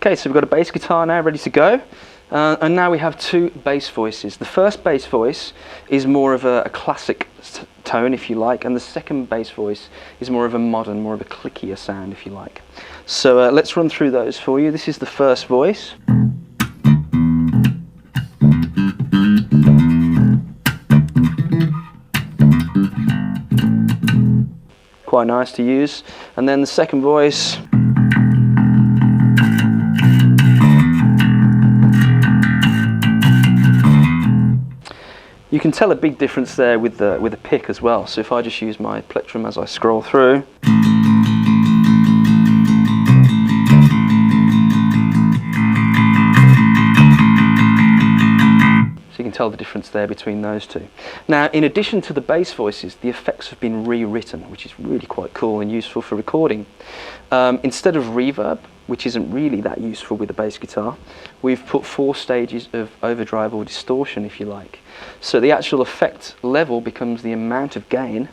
Okay, so we've got a bass guitar now ready to go. And now we have two bass voices. The first bass voice is more of a classic tone, if you like, and the second bass voice is more of a modern, more of a clickier sound, if you like. So let's run through those for you. This is the first voice. Quite nice to use. And then the second voice. You can tell a big difference there with the pick as well. So if I just use my plectrum as I scroll through, so you can tell the difference there between those two. Now, in addition to the bass voices, the effects have been rewritten, which is really quite cool and useful for recording. Instead of reverb, which isn't really that useful with a bass guitar, we've put 4 stages of overdrive or distortion, if you like. So the actual effect level becomes the amount of gain,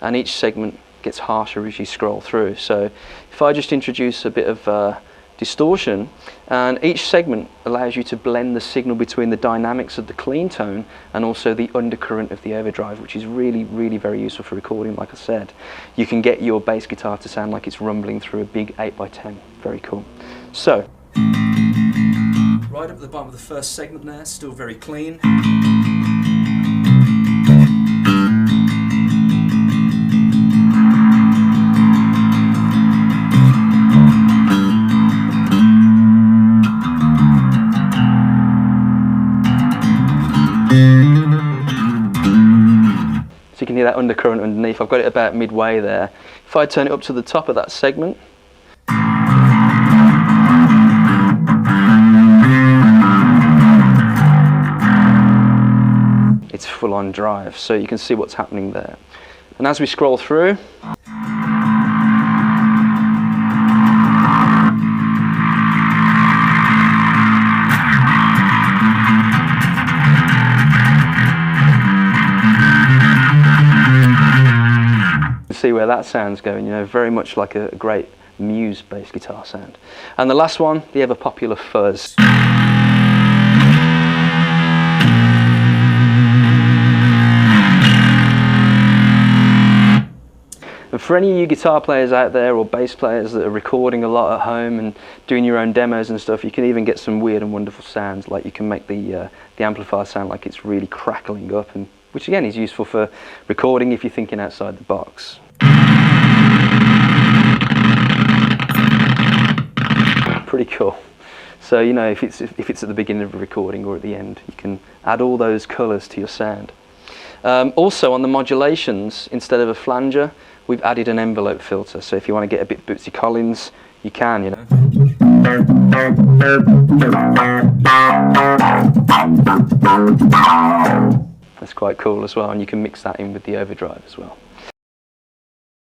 and each segment gets harsher as you scroll through. So if I just introduce a bit of distortion, and each segment allows you to blend the signal between the dynamics of the clean tone and also the undercurrent of the overdrive, which is really, really very useful for recording. Like I said, you can get your bass guitar to sound like it's rumbling through a big 8x10. Very cool. So, right up at the bottom of the first segment there, still very clean. So you can hear that undercurrent underneath. I've got it about midway there. If I turn it up to the top of that segment, it's full on drive, so you can see what's happening there. And as we scroll through, see where that sound's going, you know, very much like a great Muse bass guitar sound. And the last one, the ever popular fuzz. And for any of you guitar players out there or bass players that are recording a lot at home and doing your own demos and stuff, you can even get some weird and wonderful sounds, like you can make the amplifier sound like it's really crackling up, and which again is useful for recording if you're thinking outside the box. Pretty cool. So, you know, if it's at the beginning of a recording or at the end, you can add all those colours to your sound. Also on the modulations, instead of a flanger, we've added an envelope filter. So if you want to get a bit Bootsy Collins, you can, you know. That's quite cool as well, and you can mix that in with the overdrive as well.